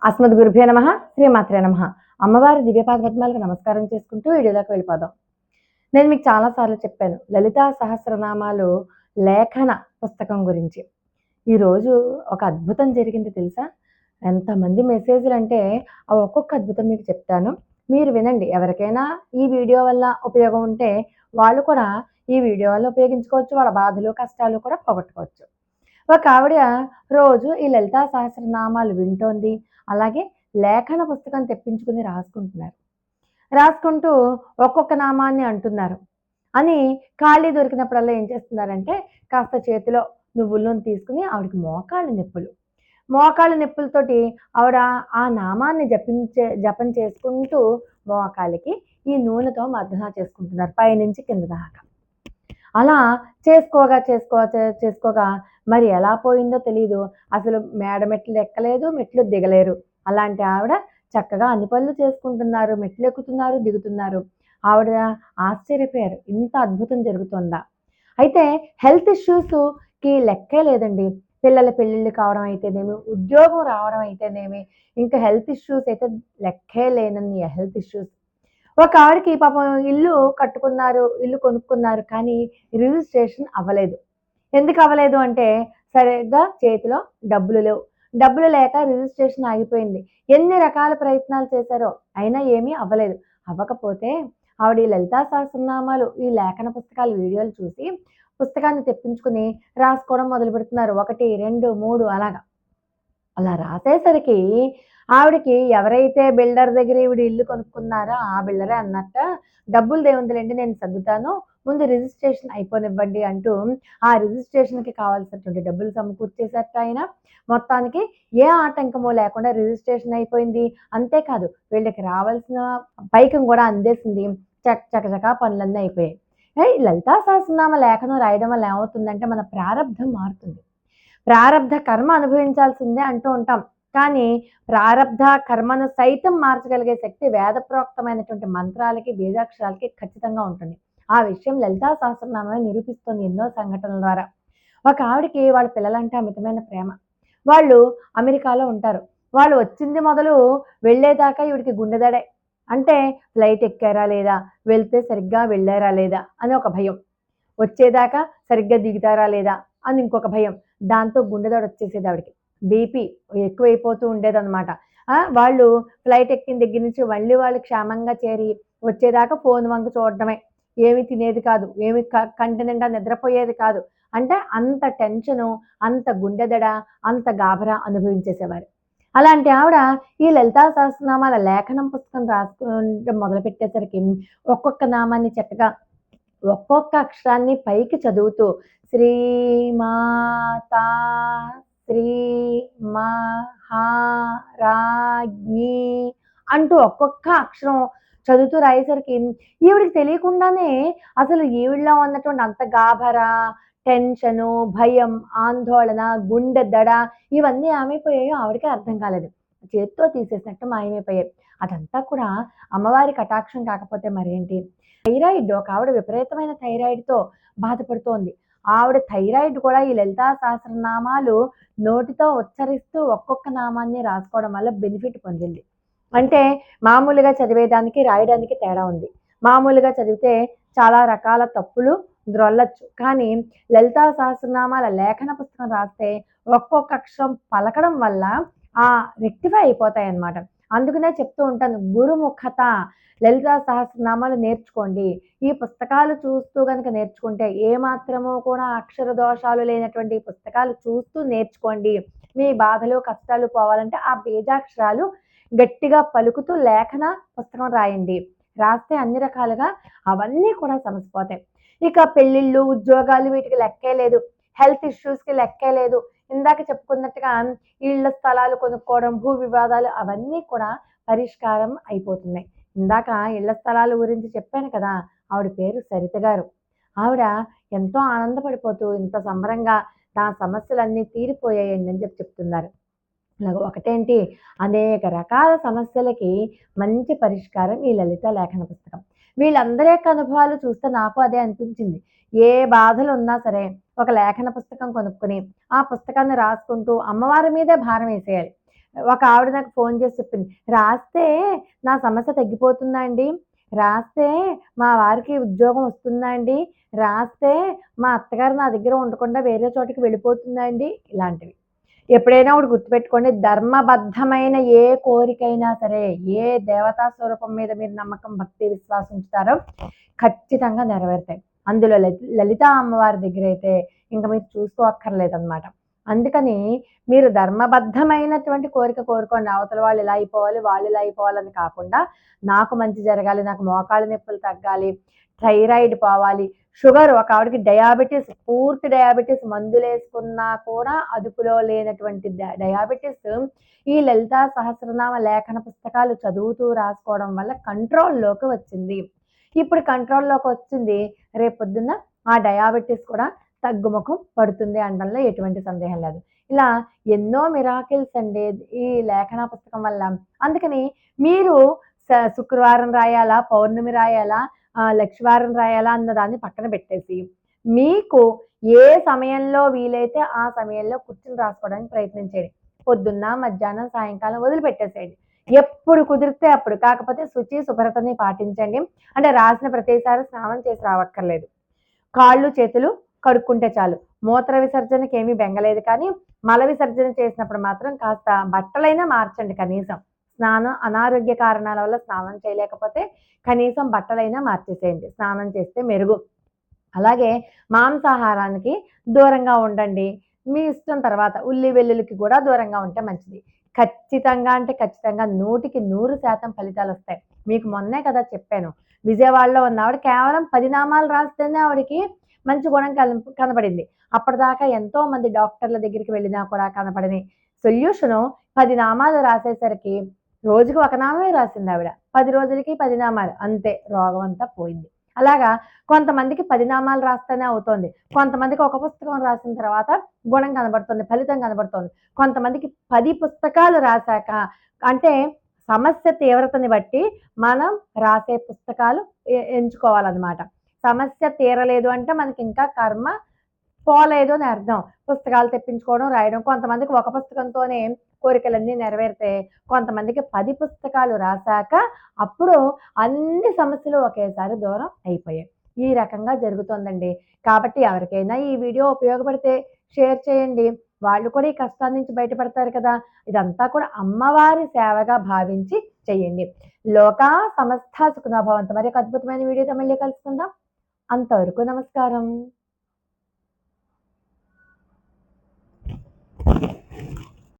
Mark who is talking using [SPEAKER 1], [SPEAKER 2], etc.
[SPEAKER 1] అస్మద్గురుభ్యో నమః, శ్రీమాత్రే నమః. అమ్మవారి దివ్యపాద పద్మాలకు నమస్కారం చేసుకుంటూ వీడియోలోకి వెళ్ళిపోదాం. నేను మీకు చాలా సార్లు చెప్పాను లలితా సహస్రనామాలు లేఖన పుస్తకం గురించి. ఈరోజు ఒక అద్భుతం జరిగింది తెలుసా? ఎంతమంది మెసేజ్‌లంటే ఆ ఒక్కొక్క అద్భుతం మీకు చెప్తాను. మీరు వినండి. ఎవరికైనా ఈ వీడియో వల్ల ఉపయోగం ఉంటే వాళ్ళు కూడా ఈ వీడియో వల్ల ఉపయోగించుకోవచ్చు. వాళ్ళ బాధలు, కష్టాలు కూడా పోగొట్టుకోవచ్చు. ఒక ఆవిడ రోజు ఈ లలితా సహస్రనామాలు వింటోంది. అలాగే లేఖన పుస్తకం తెప్పించుకుని రాసుకుంటున్నారు. రాసుకుంటూ ఒక్కొక్క నామాన్ని అంటున్నారు. అని ఖాళీ దొరికినప్పుడల్లా ఏం చేస్తున్నారంటే కాస్త చేతిలో నువ్వుల నూనె తీసుకుని ఆవిడకి మోకాళ్ళ నొప్పులు. మోకాళ్ళ నొప్పులతోటి ఆవిడ ఆ నామాన్ని జపం చేసుకుంటూ మోకాలికి ఈ నూనెతో మర్దన చేసుకుంటున్నారు పైనుంచి కింద దాకా. అలా చేసుకోగా మరి ఎలా పోయిందో తెలీదు. అసలు మేడ మెట్లు ఎక్కలేదు, మెట్లు దిగలేరు. అలాంటి ఆవిడ చక్కగా అన్ని పనులు చేసుకుంటున్నారు. మెట్లు ఎక్కుతున్నారు, దిగుతున్నారు. ఆవిడ ఆశ్చర్యపోయారు. ఇంత అద్భుతం జరుగుతుందా? అయితే హెల్త్ ఇష్యూస్‌కి లెక్కే లేదండి. పిల్లల పెళ్ళిళ్ళు కావడం అయితేనేమి, ఉద్యోగం రావడం అయితేనేమి, ఇంకా హెల్త్ ఇష్యూస్ అయితే లెక్కే లేనన్ని హెల్త్ ఇష్యూస్. ఒక ఆవిడకి పాపం ఇల్లు కట్టుకున్నారు, ఇల్లు కొనుక్కున్నారు. కానీ రిజిస్ట్రేషన్ అవ్వలేదు. ఎందుకు అవ్వలేదు అంటే సరిగ్గా చేతిలో డబ్బులు లేవు. డబ్బులు లేక రిజిస్ట్రేషన్ ఆగిపోయింది. ఎన్ని రకాల ప్రయత్నాలు చేశారో అయినా ఏమీ అవ్వలేదు. అవ్వకపోతే ఆవిడ ఈ లలితా సహస్రనామాలు, ఈ లేఖన పుస్తకాలు వీడియోలు చూసి పుస్తకాన్ని తెప్పించుకుని రాసుకోవడం మొదలుపెడుతున్నారు. 1, 2, 3 అలాగా. అలా రాసేసరికి ఆవిడకి ఎవరైతే బిల్డర్ దగ్గర ఈవిడ ఇల్లు కొనుక్కున్నారో ఆ బిల్డరే అన్నట్ట, "డబ్బులు దేవుందిలెండి నేను సర్దుతాను. ముందు రిజిస్ట్రేషన్ అయిపోనివ్వండి" అంటూ ఆ రిజిస్ట్రేషన్‌కి కావాల్సినటువంటి డబ్బులు సమకూర్చేసట ఆయన. మొత్తానికి ఏ ఆటంకము లేకుండా రిజిస్ట్రేషన్ అయిపోయింది. అంతేకాదు వీళ్ళకి రావాల్సిన పైకం కూడా అందేసింది. చకచకా పనులన్నీ అయిపోయాయి. ఈ లలితా సహస్రనామ లేఖనం రాయడం వల్ల ఏమవుతుందంటే మన ప్రారబ్ధం మారుతుంది. ప్రారబ్ధ కర్మ అనుభవించాల్సిందే అంటూ ఉంటాం. కానీ ప్రారబ్ధ కర్మను సైతం మార్చగలిగే శక్తి వేదప్రోక్తమైనటువంటి మంత్రాలకి, బీజాక్షరాలకి ఖచ్చితంగా ఉంటుంది. ఆ విషయం లలితా సహస్రనామమే నిరూపిస్తుంది ఎన్నో సంఘటనల ద్వారా. ఒక ఆవిడకి వాళ్ళ పిల్లలంటే అమితమైన ప్రేమ. వాళ్ళు అమెరికాలో ఉంటారు. వాళ్ళు వచ్చింది మొదలు వెళ్ళేదాకా ఈవిడికి గుండెదడే. అంటే ఫ్లైట్ ఎక్కారా లేదా? వెళ్తే సరిగ్గా వెళ్ళారా లేదా? అని ఒక భయం. వచ్చేదాకా సరిగ్గా దిగుతారా లేదా అని ఇంకొక భయం. దాంతో గుండెదడ వచ్చేసేది ఆవిడకి. బీపీ ఎక్కువైపోతూ ఉండేదనమాట. వాళ్ళు ఫ్లైట్ ఎక్కిన దగ్గర నుంచి మళ్ళీ వాళ్ళు క్షేమంగా చేరి వచ్చేదాకా ఫోన్ వంక చూడడమే. ఏమి తినేది కాదు. ఏమి కంటి నిండా నిద్రపోయేది కాదు. అంటే అంత టెన్షను, అంత గుండెదడ, అంత గాబరా అనుభవించేసేవారు. అలాంటి ఆవిడ ఈ లలితా సహస్రనామాల లేఖనం పుస్తకం రాసుకోవడం మొదలుపెట్టేసరికి ఒక్కొక్క నామాన్ని చక్కగా ఒక్కొక్క అక్షరాన్ని పైకి చదువుతూ శ్రీమాతా శ్రీ మహారాజ్ఞి అంటూ ఒక్కొక్క అక్షరం చదువుతూ రాయేసరికి ఈవిడికి తెలియకుండానే అసలు ఈవిడలో ఉన్నటువంటి అంత గాభరా, టెన్షను, భయం, ఆందోళన, గుండె దడ ఇవన్నీ ఏమైపోయాయో ఆవిడకే అర్థం కాలేదు. చేత్తో తీసేసినట్టు మాయమైపోయాయి. అదంతా కూడా అమ్మవారి కటాక్షం కాకపోతే మరేంటి? థైరాయిడ్ ఒక ఆవిడ విపరీతమైన థైరాయిడ్‌తో బాధపడుతోంది. ఆవిడ థైరాయిడ్ కూడా ఈ లలితా సహస్రనామాలు నోటితో ఉచ్చరిస్తూ ఒక్కొక్క నామాన్ని రాసుకోవడం వల్ల బెనిఫిట్ పొందింది. అంటే మామూలుగా చదివేదానికి, రాయడానికి తేడా ఉంది. మామూలుగా చదివితే చాలా రకాల తప్పులు ద్రొల్లొచ్చు. కానీ లలితా సహస్రనామాల లేఖన పుస్తకం రాస్తే ఒక్కొక్క అక్షరం పలకడం వల్ల రెక్టిఫై అయిపోతాయన్నమాట. అందుకనే చెప్తూ ఉంటాను గురుముఖత లలితా సహస్రనామాలు నేర్చుకోండి. ఈ పుస్తకాలు చూస్తూ గనక నేర్చుకుంటే ఏమాత్రము కూడా అక్షర దోషాలు లేనటువంటి పుస్తకాలు చూస్తూ నేర్చుకోండి. మీ బాధలు, కష్టాలు పోవాలంటే ఆ బీజాక్షరాలు గట్టిగా పలుకుతూ లేఖన పుస్తకం రాయండి. రాస్తే అన్ని రకాలుగా అవన్నీ కూడా సమసిపోతాయి. ఇక పెళ్ళిళ్ళు, ఉద్యోగాలు వీటికి లెక్కే లేదు. హెల్త్ ఇష్యూస్‌కి లెక్కే లేదు. ఇందాక చెప్పుకున్నట్టుగా ఇళ్ల స్థలాలు కొనుక్కోవడం, భూ వివాదాలు అవన్నీ కూడా పరిష్కారం అయిపోతున్నాయి. ఇందాక ఇళ్ల స్థలాల గురించి చెప్పాను కదా! ఆవిడ పేరు సరిత గారు. ఆవిడ ఎంతో ఆనందపడిపోతూ ఇంత సంబరంగా నా సమస్యలన్నీ తీరిపోయాయండి అని చెప్తున్నారు. ఇలాగ ఒకటేంటి అనేక రకాల సమస్యలకి మంచి పరిష్కారం ఈ లలిత లేఖన పుస్తకం. వీళ్ళందరి యొక్క అనుభవాలు చూస్తే నాకు అదే అనిపించింది. ఏ బాధలు ఉన్నా సరే ఒక లేఖన పుస్తకం కొనుక్కొని ఆ పుస్తకాన్ని రాసుకుంటూ అమ్మవారి మీదే భారం వేసేయాలి. ఒక ఆవిడ నాకు ఫోన్ చేసి చెప్పింది, రాస్తే నా సమస్య తగ్గిపోతుందా అండి? రాస్తే మా వారికి ఉద్యోగం వస్తుందా అండి? రాస్తే మా అత్తగారు నా దగ్గర ఉండకుండా వేరే చోటికి వెళ్ళిపోతుందా అండి? ఇలాంటివి. ఎప్పుడైనా ఒకటి గుర్తుపెట్టుకోండి, ధర్మబద్ధమైన ఏ కోరికైనా సరే, ఏ దేవతా స్వరూపం మీద మీరు నమ్మకం, భక్తి, విశ్వాసం ఉంచుతారో ఖచ్చితంగా నెరవేరుతాయి. అందులో లలితా అమ్మవారి దగ్గరైతే ఇంక మీరు చూసుకోక్కర్లేదనమాట. అందుకని మీరు ధర్మబద్ధమైనటువంటి కోరిక కోరుకోండి. అవతల వాళ్ళు ఇలా అయిపోవాలి, వాళ్ళు ఇలా అయిపోవాలని కాకుండా, నాకు మంచి జరగాలి, నాకు మోకాళ్ళ నొప్పులు తగ్గాలి, థైరాయిడ్ పోవాలి, షుగర్, ఒక ఆవిడకి డయాబెటీస్, పూర్తి డయాబెటీస్, మందులేసుకున్నా కూడా అదుపులో లేనటువంటి డయాబెటీస్ ఈ లలితా సహస్రనామ లేఖన పుస్తకాలు చదువుతూ రాసుకోవడం వల్ల కంట్రోల్లోకి వచ్చింది. ఇప్పుడు కంట్రోల్లోకి వచ్చింది, రేపొద్దున్న ఆ డయాబెటీస్ కూడా తగ్గుముఖం పడుతుంది అనడంలో ఎటువంటి సందేహం లేదు. ఇలా ఎన్నో మిరాకిల్స్ అండి ఈ లేఖన పుస్తకం వల్ల. అందుకని మీరు శుక్రవారం రాయాలా, పౌర్ణమి రాయాలా, లక్షవారం రాయాలా అన్నదాన్ని పక్కన పెట్టేసి, మీకు ఏ సమయంలో వీలైతే ఆ సమయంలో కూర్చుని రాసుకోవడానికి ప్రయత్నం చేయండి. పొద్దున్న, మధ్యాహ్నం, సాయంకాలం వదిలిపెట్టేసేయండి. ఎప్పుడు కుదిరితే అప్పుడు. కాకపోతే శుచి, శుభ్రతని పాటించండి. అంటే రాసిన ప్రతిసారి స్నానం చేసి రావక్కర్లేదు. కాళ్ళు, చేతులు కడుక్కుంటే చాలు. మూత్ర విసర్జనకి ఏమీ బెంగలేదు, కానీ మల విసర్జన చేసినప్పుడు మాత్రం కాస్త బట్టలైనా మార్చండి కనీసం. స్నానం అనారోగ్య కారణాల వల్ల స్నానం చేయలేకపోతే కనీసం బట్టలైనా మార్చేసేయండి. స్నానం చేస్తే మెరుగు. అలాగే మాంసాహారానికి దూరంగా ఉండండి. మీ ఇష్టం. తర్వాత ఉల్లి వెల్లుల్లికి కూడా దూరంగా ఉంటే మంచిది. ఖచ్చితంగా అంటే ఖచ్చితంగా 100% ఫలితాలొస్తాయి. మీకు మొన్నే కదా చెప్పాను. విజయవాడలో ఉన్న ఆవిడ కేవలం 10 నామాలు రాస్తేనే ఆవిడకి మంచి గుణం కనపడింది. అప్పటిదాకా ఎంతో మంది డాక్టర్ల దగ్గరికి వెళ్ళినా కూడా కనపడని సొల్యూషను 10 నామాలు రాసేసరికి రోజుకి ఒక నామమే రాసింది ఆవిడ. 10 రోజులకి 10 నామాలు. అంతే, రోగం అంతా పోయింది. అలాగా కొంతమందికి 10 నామాలు రాస్తేనే అవుతోంది. కొంతమందికి ఒక పుస్తకం రాసిన తర్వాత గుణం కనబడుతుంది, ఫలితం కనబడుతోంది. కొంతమందికి 10 పుస్తకాలు రాశాక, అంటే సమస్య తీవ్రతని బట్టి మనం రాసే పుస్తకాలు ఎంచుకోవాలన్నమాట. సమస్య తీరలేదు అంటే మనకి ఇంకా కర్మ పోలేదు అని అర్థం. పుస్తకాలు తెప్పించుకోవడం, రాయడం. కొంతమందికి ఒక పుస్తకంతోనే కోరికలన్నీ నెరవేరితే, కొంతమందికి 10 పుస్తకాలు రాశాక అప్పుడు అన్ని సమస్యలు ఒకేసారి దూరం అయిపోయాయి. ఈ రకంగా జరుగుతోందండి. కాబట్టి ఎవరికైనా ఈ వీడియో ఉపయోగపడితే షేర్ చేయండి. వాళ్ళు కూడా ఈ కష్టాల నుంచి బయటపడతారు కదా! ఇదంతా కూడా అమ్మవారి సేవగా భావించి చేయండి. లోకా సమస్తా సుఖినో భవంతు. మరి ఒక అద్భుతమైన వీడియోతో మళ్ళీ కలుసుకుందాం. అంతవరకు నమస్కారం.